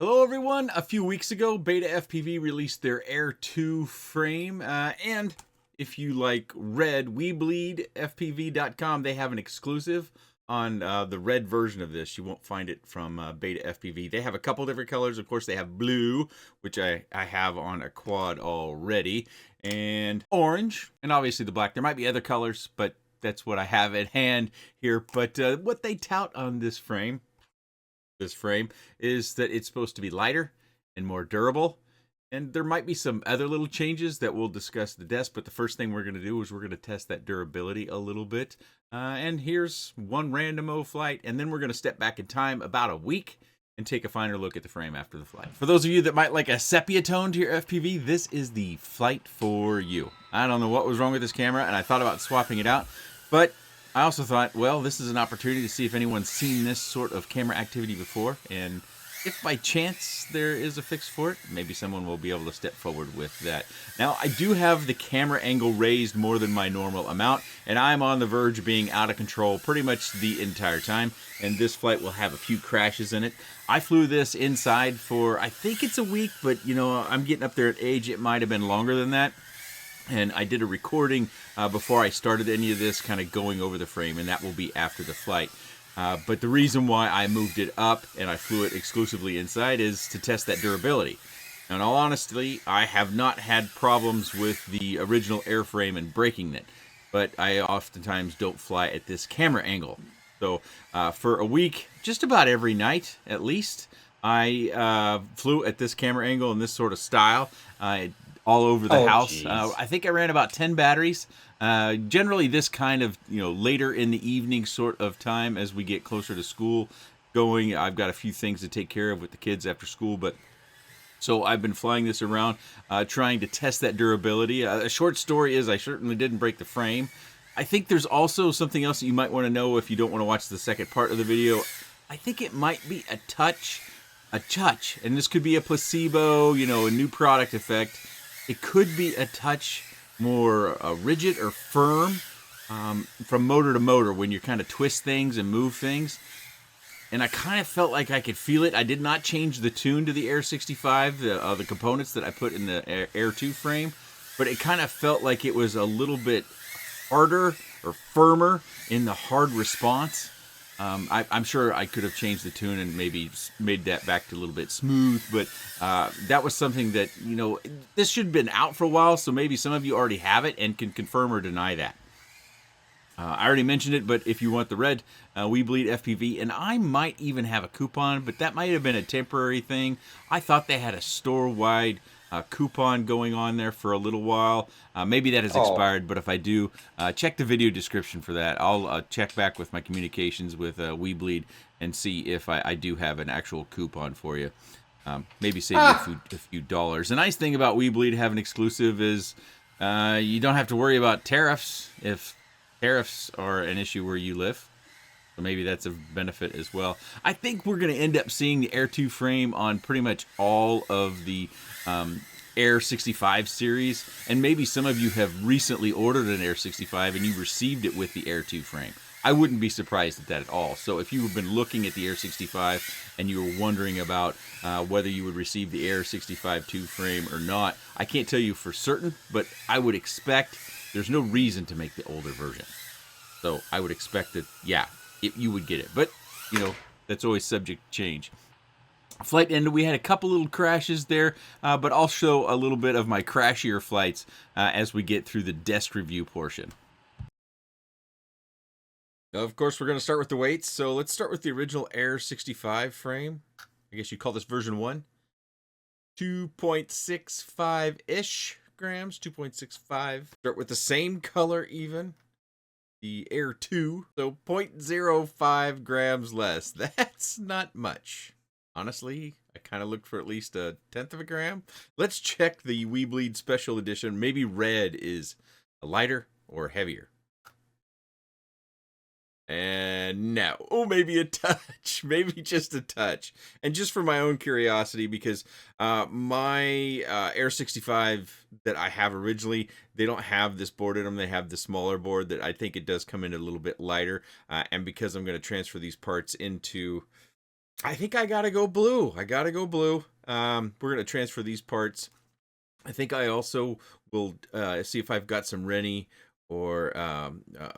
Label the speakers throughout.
Speaker 1: Hello everyone! A few weeks ago, Betafpv released their Air 2 frame, and if you like red, we bleed FPV.com, they have an exclusive on the red version of this. You won't find it from Betafpv. They have a couple different colors. Of course, they have blue, which I have on a quad already, and orange, and obviously the black. There might be other colors, but that's what I have at hand here. But what they tout on this frame is that it's supposed to be lighter and more durable, and there might be some other little changes that we'll discuss at the desk. But the first thing we're going to do is we're going to test that durability a little bit, and here's one random flight, and then we're going to step back in time about a week and take a finer look at the frame after the flight. For those of you that might like a sepia tone to your FPV, this is the flight for you. I don't know what was wrong with this camera, and I thought about swapping it out, but I also thought, well, this is an opportunity to see if anyone's seen this sort of camera activity before, and if by chance there is a fix for it, maybe someone will be able to step forward with that. Now, I do have the camera angle raised more than my normal amount, and I'm on the verge of being out of control pretty much the entire time, and this flight will have a few crashes in it. I flew this inside for, I think it's a week, but, you know, I'm getting up there at age. It might have been longer than that. And I did a recording before I started any of this, kind of going over the frame, and that will be after the flight. But the reason why I moved it up and I flew it exclusively inside is to test that durability. Now, in all honesty, I have not had problems with the original airframe and breaking it, but I oftentimes don't fly at this camera angle. So for a week, just about every night at least, I flew at this camera angle in this sort of style. All over the house. I think I ran about 10 batteries. Generally this kind of, later in the evening sort of time as we get closer to school going. I've got a few things to take care of with the kids after school, but so I've been flying this around, trying to test that durability. A short story is I certainly didn't break the frame. I think there's also something else that you might want to know if you don't want to watch the second part of the video. I think it might be a touch, and this could be a placebo, a new product effect. It could be a touch more rigid or firm from motor to motor when you kind of twist things and move things. And I kind of felt like I could feel it. I did not change the tune to the Air 65, the components that I put in the Air 2 frame, but it kind of felt like it was a little bit harder or firmer in the hard response. I'm sure I could have changed the tune and maybe made that back to a little bit smooth, but that was something that, this should have been out for a while, so maybe some of you already have it and can confirm or deny that. I already mentioned it, but if you want the red, we bleed FPV, and I might even have a coupon, but that might have been a temporary thing. I thought they had a store-wide coupon going on there for a little while. Maybe that has expired, but if I do, check the video description for that. I'll check back with my communications with WeBleed and see if I do have an actual coupon for you. Maybe save you a few dollars. The nice thing about WeBleed having exclusive is you don't have to worry about tariffs if tariffs are an issue where you live. So maybe that's a benefit as well. I think we're going to end up seeing the Air 2 frame on pretty much all of the Air 65 series. And maybe some of you have recently ordered an Air 65 and you received it with the Air 2 frame. I wouldn't be surprised at that at all. So if you've been looking at the Air 65 and you were wondering about whether you would receive the Air 65 2 frame or not, I can't tell you for certain, but I would expect there's no reason to make the older version. So I would expect that, yeah, you would get it. But, that's always subject to change. Flight ended. We had a couple little crashes there, but I'll show a little bit of my crashier flights as we get through the desk review portion. Now, of course, we're going to start with the weights. So let's start with the original Air 65 frame. I guess you call this version 1. 2.65-ish grams, 2.65. Start with the same color even. The Air 2, so 0.05 grams less. That's not much. Honestly, I kind of looked for at least a tenth of a gram. Let's check the WeBleed Special Edition. Maybe red is lighter or heavier. And no. Oh, maybe a touch. Maybe just a touch. And just for my own curiosity, because my Air 65 that I have originally, they don't have this board in them. They have the smaller board that I think it does come in a little bit lighter. And because I'm going to transfer these parts into I think I gotta go blue. I gotta go blue. We're gonna transfer these parts. I think I also will see if I've got some Rennie or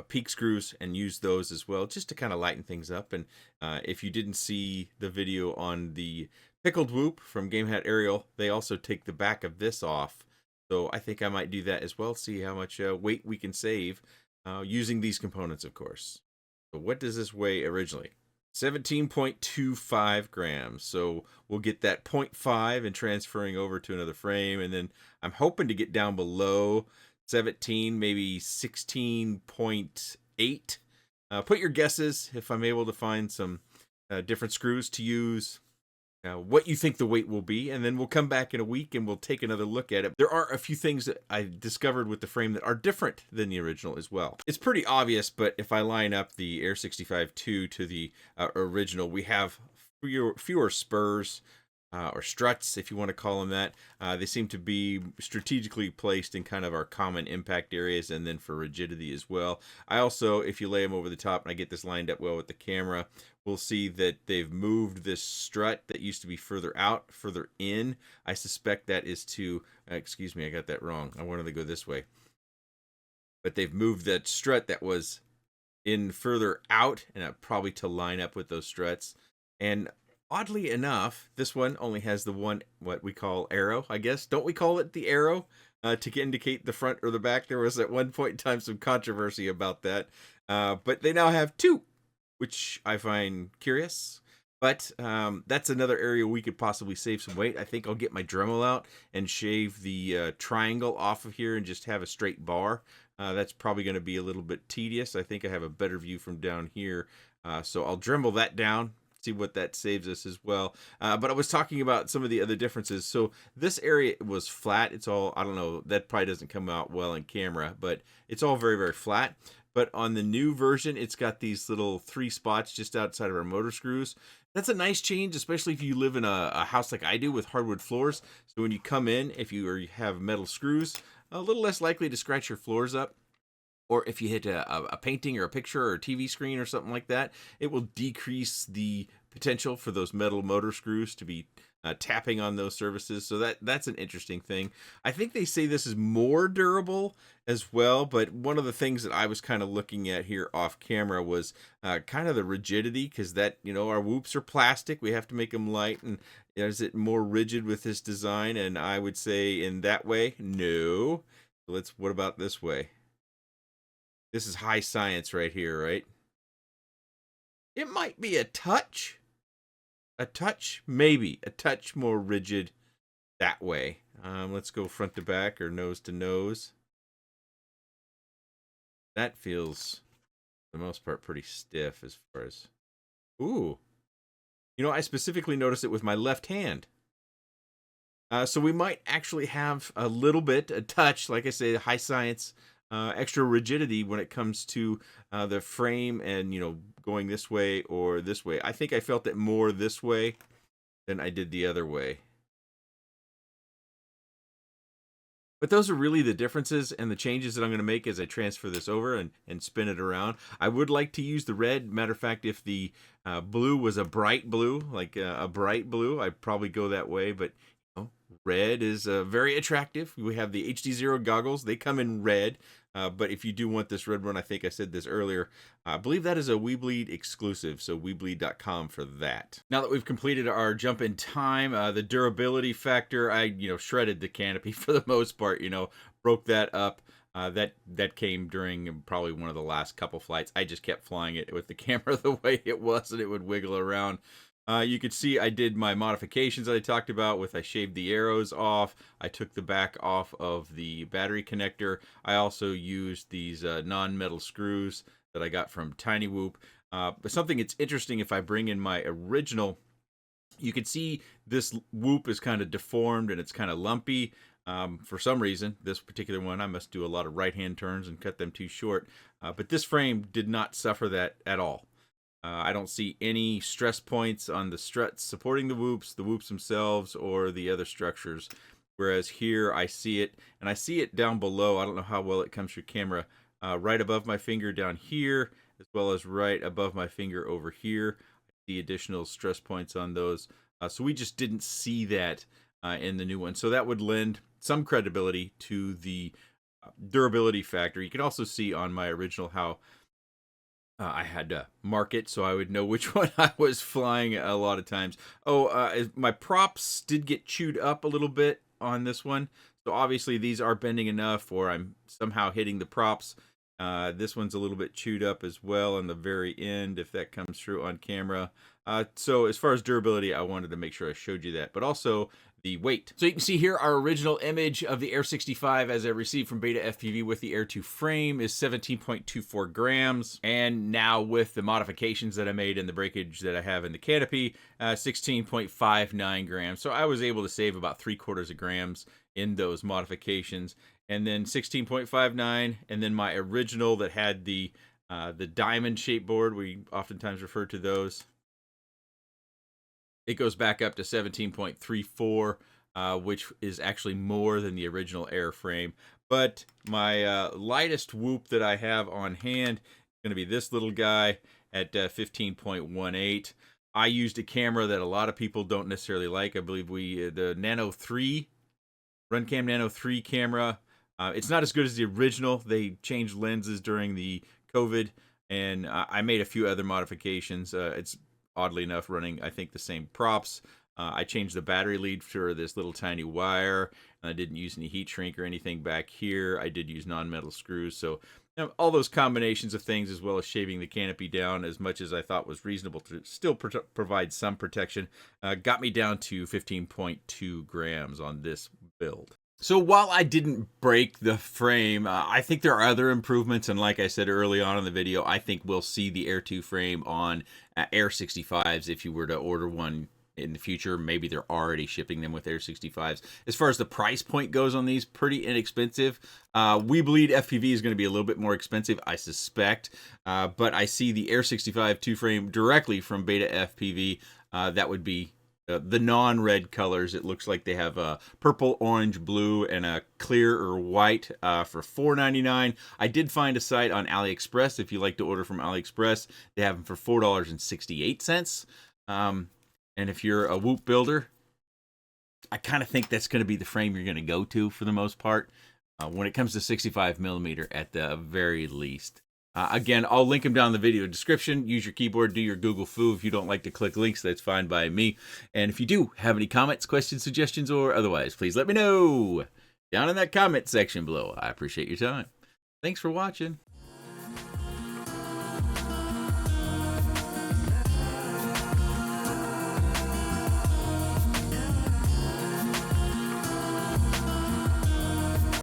Speaker 1: peak screws and use those as well, just to kind of lighten things up. And if you didn't see the video on the pickled whoop from Game Hat Aerial, they also take the back of this off. So I think I might do that as well, see how much weight we can save using these components, of course. So what does this weigh originally? 17.25 grams. So we'll get that 0.5 and transferring over to another frame. And then I'm hoping to get down below 17, maybe 16.8. Put your guesses if I'm able to find some different screws to use. What you think the weight will be, and then we'll come back in a week and we'll take another look at it. There are a few things that I discovered with the frame that are different than the original as well. It's pretty obvious, but if I line up the Air 65-2 to the original, we have fewer spurs, or struts, if you want to call them that. They seem to be strategically placed in kind of our common impact areas, and then for rigidity as well. I also, if you lay them over the top and I get this lined up well with the camera, we'll see that they've moved this strut that used to be further out, further in. I suspect that is to, excuse me, I got that wrong. I wanted to go this way. But they've moved that strut that was in further out, and probably to line up with those struts. And oddly enough, this one only has the one, what we call arrow, I guess. Don't we call it the arrow to indicate the front or the back? There was at one point in time some controversy about that. But they now have two, which I find curious. But that's another area we could possibly save some weight. I think I'll get my Dremel out and shave the triangle off of here and just have a straight bar. That's probably going to be a little bit tedious. I think I have a better view from down here. So I'll Dremel that down, see what that saves us as well. But I was talking about some of the other differences. So this area was flat. It's all, I don't know, that probably doesn't come out well in camera, but it's all very, very flat. But on the new version, it's got these little 3 spots just outside of our motor screws. That's a nice change, especially if you live in a house like I do with hardwood floors. So when you come in, if you have metal screws, a little less likely to scratch your floors up. Or if you hit a painting or a picture or a TV screen or something like that, it will decrease the potential for those metal motor screws to be tapping on those surfaces. So that's an interesting thing. I think they say this is more durable as well, but one of the things that I was kind of looking at here off camera was kind of the rigidity, because that, our whoops are plastic. We have to make them light, and is it more rigid with this design? And I would say in that way, no. So what about this way? This is high science right here, right? It might be a touch, maybe a touch more rigid that way. Let's go front to back or nose to nose. That feels, for the most part, pretty stiff as far as, ooh. I specifically noticed it with my left hand. So we might actually have a little bit, a touch, like I say, high science, extra rigidity when it comes to the frame and, going this way or this way. I think I felt it more this way than I did the other way. But those are really the differences and the changes that I'm going to make as I transfer this over and spin it around. I would like to use the red. Matter of fact, if the blue was a bright blue, like a bright blue, I'd probably go that way. But red is very attractive. We have the HD0 goggles. They come in red. But if you do want this red one, I think I said this earlier, I believe that is a WeBleed exclusive, so WeBleed.com for that. Now that we've completed our jump in time, the durability factor, I shredded the canopy for the most part, broke that up. That came during probably one of the last couple flights. I just kept flying it with the camera the way it was, and it would wiggle around. You could see I did my modifications that I talked about with I shaved the arrows off. I took the back off of the battery connector. I also used these non-metal screws that I got from Tiny Whoop. But something that's interesting, if I bring in my original, you can see this whoop is kind of deformed and it's kind of lumpy. For some reason, this particular one, I must do a lot of right-hand turns and cut them too short. But this frame did not suffer that at all. I don't see any stress points on the struts supporting the whoops themselves, or the other structures. Whereas here I see it, and I see it down below. I don't know how well it comes through camera. Right above my finger down here, as well as right above my finger over here. the additional stress points on those. So we just didn't see that in the new one. So that would lend some credibility to the durability factor. You can also see on my original how I had to mark it so I would know which one I was flying a lot of times. My props did get chewed up a little bit on this one. So obviously these are bending enough, or I'm somehow hitting the props. This one's a little bit chewed up as well on the very end, if that comes through on camera. So as far as durability, I wanted to make sure I showed you that, but also the weight. So you can see here our original image of the Air 65 as I received from Betafpv with the Air 2 frame is 17.24 grams. And now with the modifications that I made and the breakage that I have in the canopy, 16.59 grams. So I was able to save about 3/4 of grams in those modifications. And then 16.59, and then my original that had the diamond shape board, we oftentimes refer to those. It goes back up to 17.34, which is actually more than the original airframe. But my lightest whoop that I have on hand is going to be this little guy at 15.18. I used a camera that a lot of people don't necessarily like. I believe the Nano 3, Runcam Nano 3 camera. It's not as good as the original. They changed lenses during the COVID, and I made a few other modifications. It's oddly enough running, I think, the same props. I changed the battery lead for this little tiny wire, and I didn't use any heat shrink or anything back here. I did use non-metal screws. So all those combinations of things, as well as shaving the canopy down as much as I thought was reasonable to still provide some protection, got me down to 15.2 grams on this build. So while I didn't break the frame, I think there are other improvements. And like I said early on in the video, I think we'll see the Air 2 frame on Air 65s if you were to order one in the future. Maybe they're already shipping them with Air 65s. As far as the price point goes on these, pretty inexpensive. We Bleed FPV is going to be a little bit more expensive, I suspect. But I see the Air 65 2 frame directly from Betafpv. That would be the non-red colors. It looks like they have a purple, orange, blue, and a clear or white for $4.99. I did find a site on AliExpress. If you like to order from AliExpress, they have them for $4.68. And if you're a Whoop builder, I kind of think that's going to be the frame you're going to go to for the most part when it comes to 65mm at the very least. Again, I'll link them down in the video description. Use your keyboard, do your Google foo. If you don't like to click links, that's fine by me. And if you do have any comments, questions, suggestions, or otherwise, please let me know down in that comment section below. I appreciate your time. Thanks for watching.